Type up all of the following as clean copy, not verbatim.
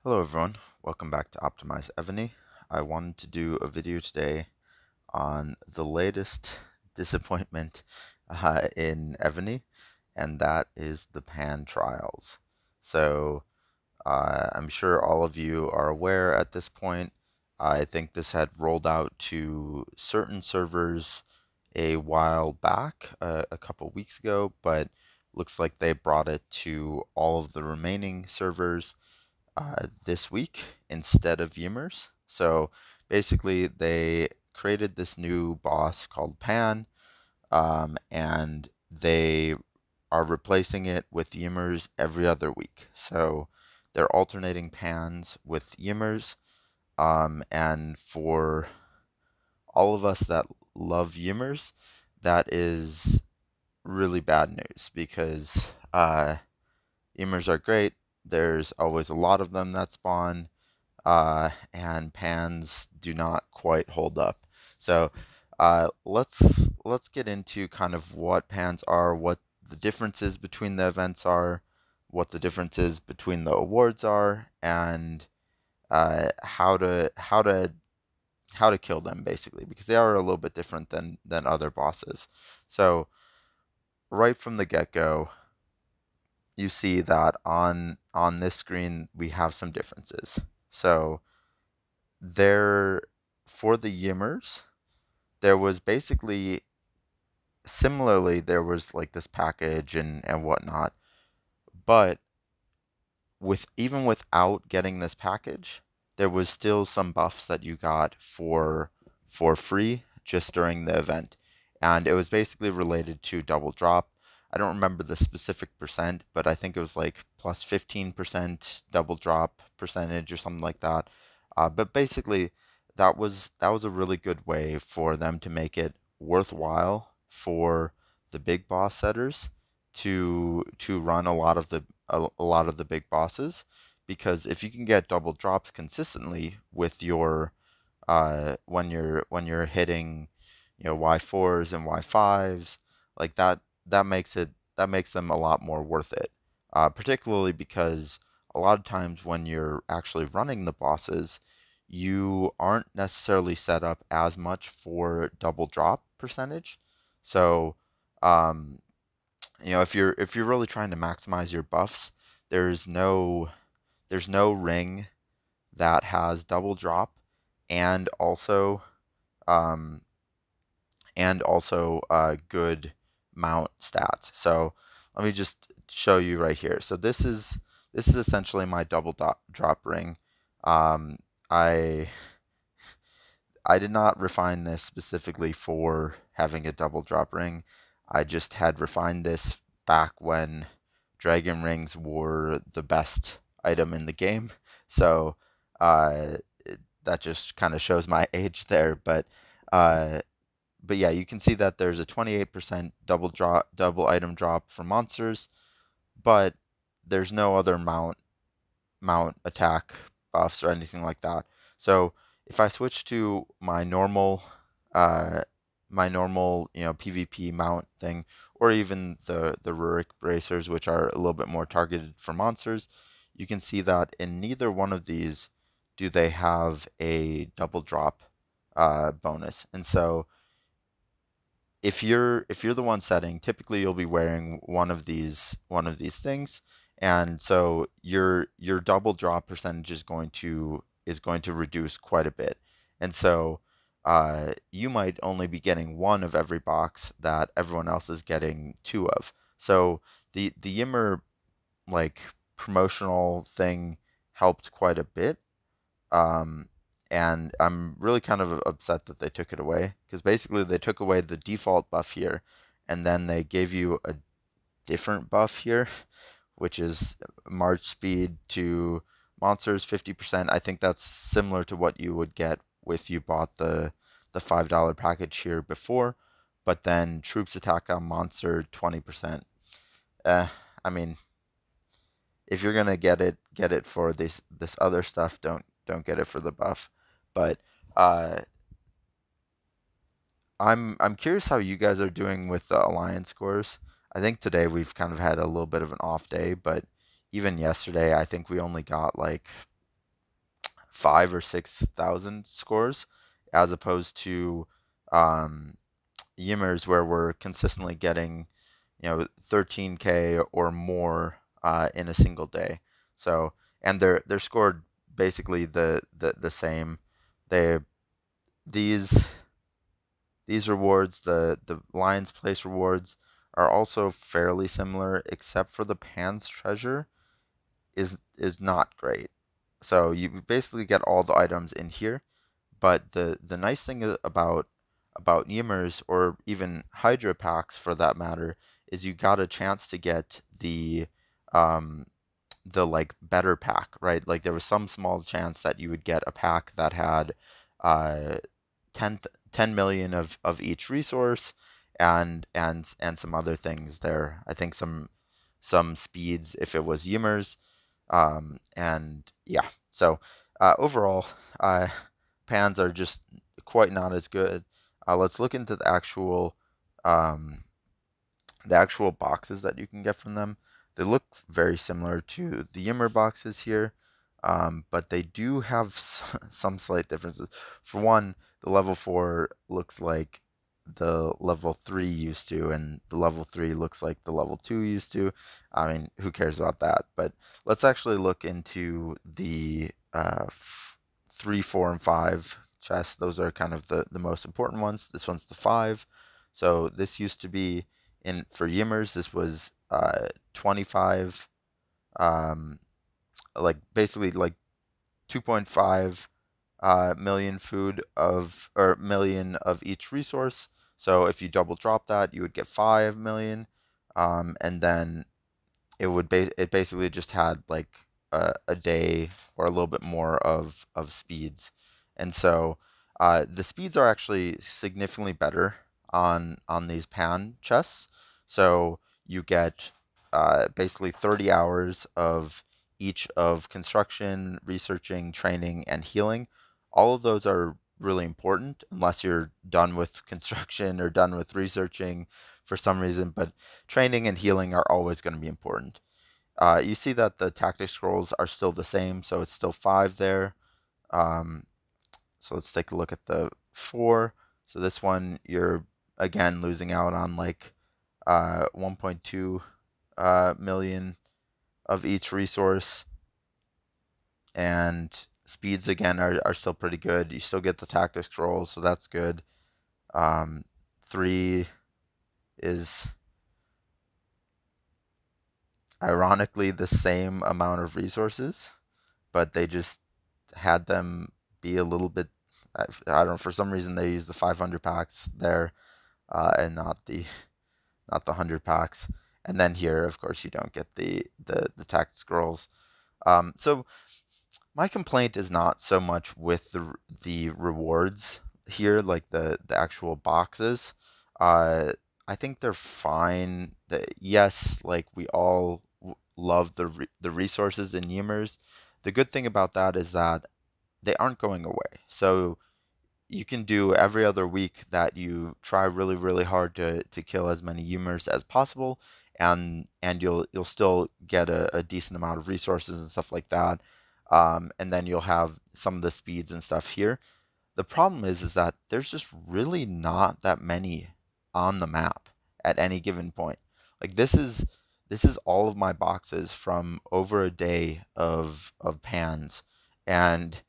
Hello everyone, welcome back to Optimize Evony. I wanted to do a video today on the latest disappointment in Evony, and that is the pan trials. So I'm sure all of you are aware at this point. I think this had rolled out to certain servers a while back, a couple weeks ago, but looks like they brought it to all of the remaining servers this week instead of ymirs. So basically, they created this new boss called Pan, and they are replacing it with ymirs every other week. So they're alternating pans with ymirs, and for all of us that love ymirs, that is really bad news because ymirs are great. There's always a lot of them that spawn, and pans do not quite hold up. So let's get into kind of what pans are, what the differences between the events are, what the differences between the awards are, and how to kill them basically, because they are a little bit different than other bosses. So right from the get-go, you see that on this screen we have some differences. So there for the ymirs, there was basically similarly there was like this package and whatnot, but with even without getting this package, there was still some buffs that you got for free just during the event, and it was basically related to double drop. I don't remember the specific percent, but I think it was like plus 15% double drop percentage or something like that. But basically, that was a really good way for them to make it worthwhile for the big boss setters to run a lot of the big bosses, because if you can get double drops consistently with your when you're hitting Y4s and Y5s like that makes them a lot more worth it, particularly because a lot of times when you're actually running the bosses, you aren't necessarily set up as much for double drop percentage. So um, if you're really trying to maximize your buffs, there's no there's no ring that has double drop and also um, good mount stats. So let me just show you right here. So this is essentially my double drop ring. Um, I I did not refine this specifically for having a double drop ring. I just had refined this back when dragon rings were the best item in the game. So uh, that just kind of shows my age there. Uh, but yeah, you can see that there's a 28% double item drop for monsters, but there's no other mount attack buffs or anything like that. So if I switch to uh, my normal PvP mount thing, or even the Rurik bracers, which are a little bit more targeted for monsters, you can see that in neither one of these do they have a double drop bonus. And so if you're the one setting, typically you'll be wearing one of these things, and so your double drop percentage is going to reduce quite a bit, and so you might only be getting one of every box that everyone else is getting two of. So the Yimmer like promotional thing helped quite a bit, um, and I'm really kind of upset that they took it away, because basically they took away the default buff here, and then they gave you a different buff here, which is March speed to monsters 50%. I think that's similar to what you would get if you bought the $5 package here before, but then troops attack on monster 20%. Uh, I mean, if you're gonna get it for this other stuff, don't get it for the buff. But uh, I'm curious how you guys are doing with the alliance scores. I think today we've kind of had a little bit of an off day, but even yesterday I think we only got like 5 or 6,000 scores, as opposed to um, ymirs where we're consistently getting 13K or more in a single day. So, and they're scored basically the same. They these these rewards, the Lions Place rewards, are also fairly similar, except for the Pan's treasure is not great. So you basically get all the items in here, but the nice thing about ymirs, or even Hydra packs for that matter, is you got a chance to get um the like better pack, right? Like there was some small chance that you would get a pack that had uh 10 million of each resource, and some other things there. I think some speeds if it was ymirs. And yeah, so overall, uh, pans are just quite not as good. Let's look into um, the actual boxes that you can get from them. They look very similar to the Yimmer boxes here, but they do have some slight differences. For one, the level 4 looks like the level 3 used to, and the level 3 looks like the level 2 used to. I mean, who cares about that? But let's actually look into the 3, 4, and 5 chests. Those are kind of the most important ones. This one's the 5. So this used to be for ymirs, this was 25, um, like basically like 2.5 million food or million of each resource. So if you double drop that, you would get 5 million. And then it basically just had like a day or a little bit more of speeds. And so the speeds are actually significantly better on these pan chests. So you get basically 30 hours of each of construction, researching, training, and healing. All of those are really important unless you're done with construction or done with researching for some reason, but training and healing are always going to be important. You see that the tactic scrolls are still the same, so it's still 5 there. Um, so let's take a look at the 4. So this one, you're again losing out on like 1.2 million of each resource, and speeds again are still pretty good. You still get the tactic scrolls, so that's good. 3 is ironically the same amount of resources, but they just had them be a little bit. I don't know, for some reason they use the 500 packs there, and not the 100 packs. And then here, of course, you don't get the text scrolls. So my complaint is not so much with the rewards here, like the actual boxes. Uh, I think they're fine. Yes, like we all love the resources in ymirs. The good thing about that is that they aren't going away. So you can do every other week that you try really, really hard to kill as many ymirs as possible, and you'll still get a decent amount of resources and stuff like that. And then you'll have some of the speeds and stuff here. The problem is that there's just really not that many on the map at any given point. Like this is all of my boxes from over a day of pans, and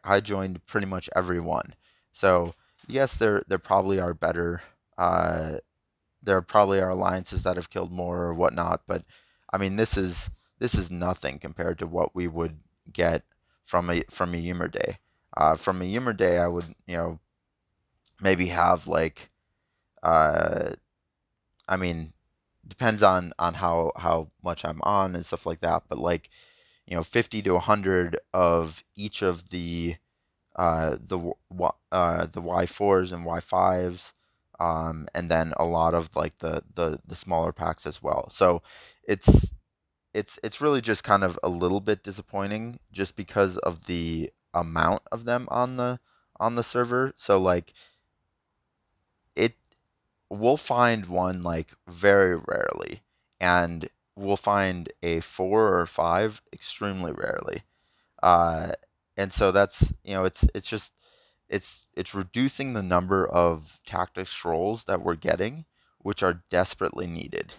I joined pretty much every one. So yes, there probably are better. There probably are alliances that have killed more or whatnot, but I mean this is nothing compared to what we would get from a Ymer day. From a Ymer day, I would maybe have like uh, I mean depends on how much I'm on and stuff like that, but like 50 to 100 of each of the Y4s and Y5s, and then a lot of like the smaller packs as well. So it's it's really just kind of a little bit disappointing just because of the amount of them on the server. So like it we'll find one like very rarely, and we'll find a 4 or 5 extremely rarely. Uh, and so that's, it's just it's reducing the number of tactics scrolls that we're getting, which are desperately needed.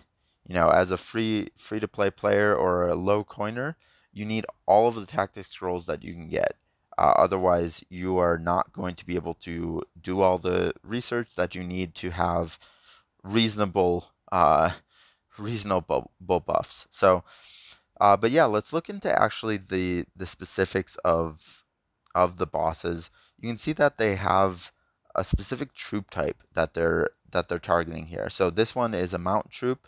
As a free to play player or a low coiner, you need all of the tactics scrolls that you can get. Otherwise, you are not going to be able to do all the research that you need to have reasonable reasonable buffs. So, but yeah, let's look into actually the specifics of the bosses. You can see that they have a specific troop type that they're targeting here. So this one is a mount troop.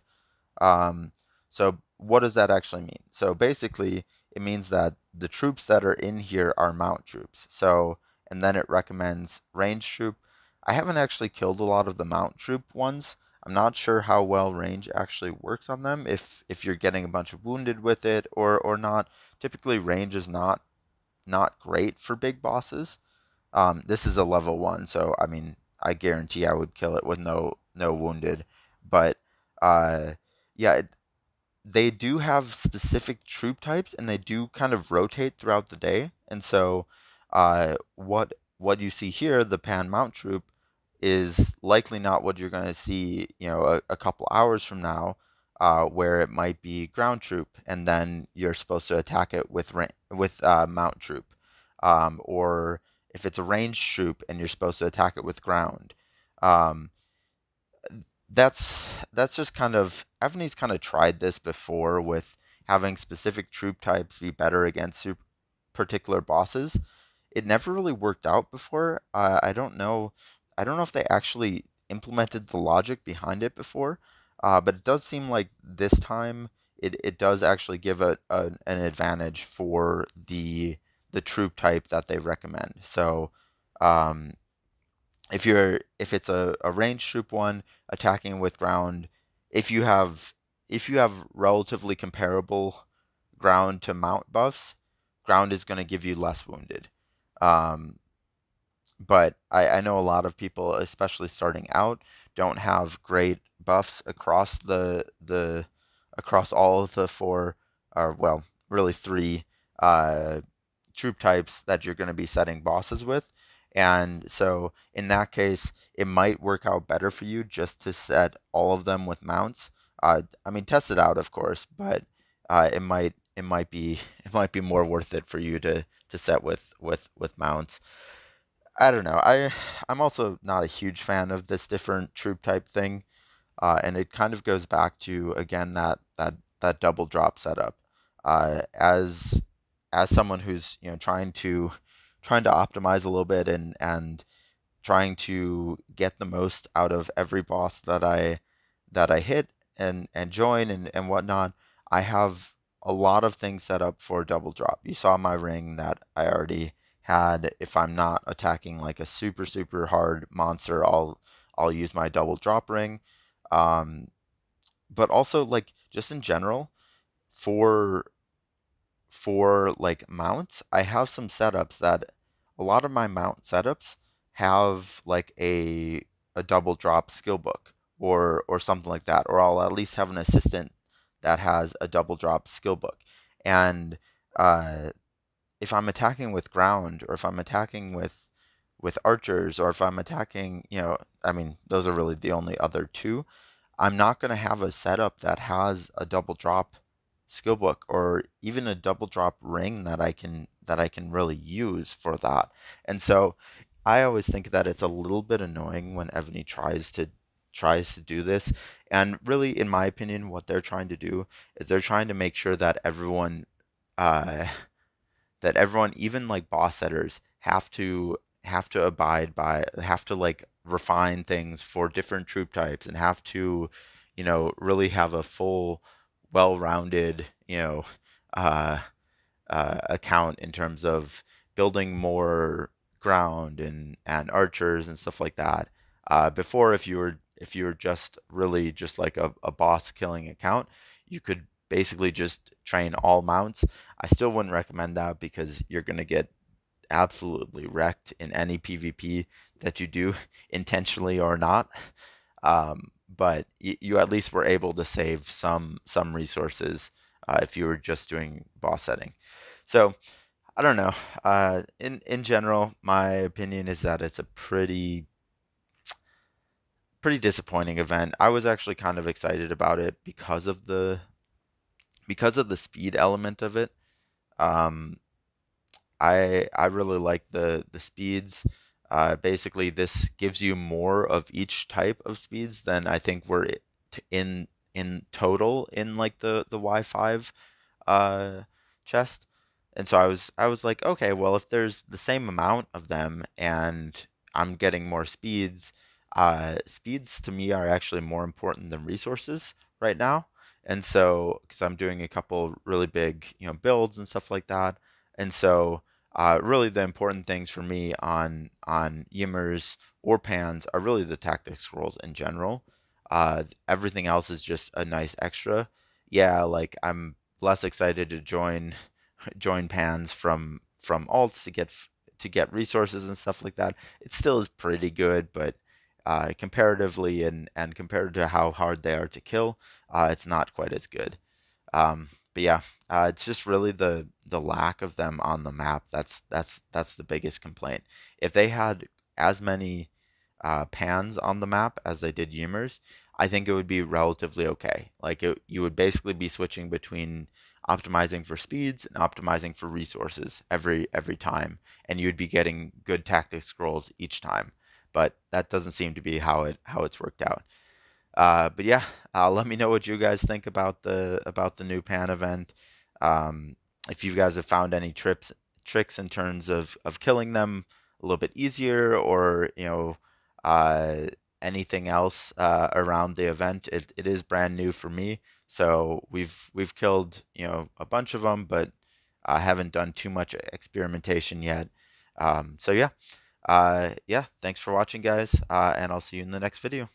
So what does that actually mean? So basically, it means that the troops that are in here are mount troops. So, and then it recommends range troop. I haven't actually killed a lot of the mount troop ones. I'm not sure how well range actually works on them, if you're getting a bunch of wounded with it or not. Typically, range is not great for big bosses. This is a level 1, so I mean, I guarantee I would kill it with no wounded. But uh, yeah, they do have specific troop types, and they do kind of rotate throughout the day. And so, what you see here, the pan mount troop, is likely not what you're going to see, a couple hours from now, where it might be ground troop, and then you're supposed to attack it with mount troop, or if it's a ranged troop and you're supposed to attack it with ground. Um, that's just kind of Evany's kind of tried this before with having specific troop types be better against particular bosses. It never really worked out before. I don't know if they actually implemented the logic behind it before, but it does seem like this time it does actually give an advantage for the troop type that they recommend. So, um, if it's a ranged troop one attacking with ground, if you have if you have relatively comparable ground to mount buffs, ground is going to give you less wounded. Um, but I know a lot of people, especially starting out, don't have great buffs across all of the four, or well, really three uh, troop types that you're going to be setting bosses with. And so in that case, it might work out better for you just to set all of them with mounts. I mean, test it out, of course, but it might be it might be more worth it for you to set with mounts. I don't know. I'm also not a huge fan of this different troop type thing, and it kind of goes back to again that double drop setup. As someone who's trying to optimize a little bit and trying to get the most out of every boss that I hit and join and whatnot, I have a lot of things set up for double drop. You saw my ring that I already had. If I'm not attacking like a super hard monster, I'll use my double drop ring. Um, but also like just in general for like mounts, I have some setups that a lot of my mount setups have like a double drop skill book or something like that, or I'll at least have an assistant that has a double drop skill book. And uh, if I'm attacking with ground, or if I'm attacking with archers, or if I'm attacking, I mean, those are really the only other two. I'm not going to have a setup that has a double drop skill book or even a double drop ring that I can really use for that. And so I always think that it's a little bit annoying when Evony tries to do this. And really, in my opinion, what they're trying to do is they're trying to make sure uh, that everyone, even like boss setters, have to abide by, have to like refine things for different troop types, and have to, really have a full, well-rounded, uh, account in terms of building more ground and archers and stuff like that. Before, if you were just really just like a boss killing account, you could basically just train all mounts. I still wouldn't recommend that because you're gonna get absolutely wrecked in any PvP that you do, intentionally or not. But you at least were able to save some resources if you were just doing boss setting. So I don't know. In general, my opinion is that it's a pretty disappointing event. I was actually kind of excited about it because of the speed element of it. Um, I really like the speeds. Basically, this gives you more of each type of speeds than I think were in total in like the Y5 uh, chest. And so I was like, okay, well, if there's the same amount of them and I'm getting more speeds, speeds to me are actually more important than resources right now. And so, because I'm doing a couple really big, builds and stuff like that. And so, really the important things for me on ymirs or pans are really the tactic scrolls in general. Everything else is just a nice extra. Yeah, like I'm less excited to join pans from alts to get resources and stuff like that. It still is pretty good, but comparatively and compared to how hard they are to kill, it's not quite as good. But yeah, it's just really the lack of them on the map. That's the biggest complaint. If they had as many pans on the map as they did ymirs, I think it would be relatively okay. Like you would basically be switching between optimizing for speeds and optimizing for resources every time, and you'd be getting good tactic scrolls each time. But that doesn't seem to be how it's worked out. But yeah, let me know what you guys think about the new pan event. Um, if you guys have found any tricks in terms of killing them a little bit easier, or uh, anything else around the event. It is brand new for me, so we've killed a bunch of them, but I haven't done too much experimentation yet. So yeah, yeah. Thanks for watching, guys, and I'll see you in the next video.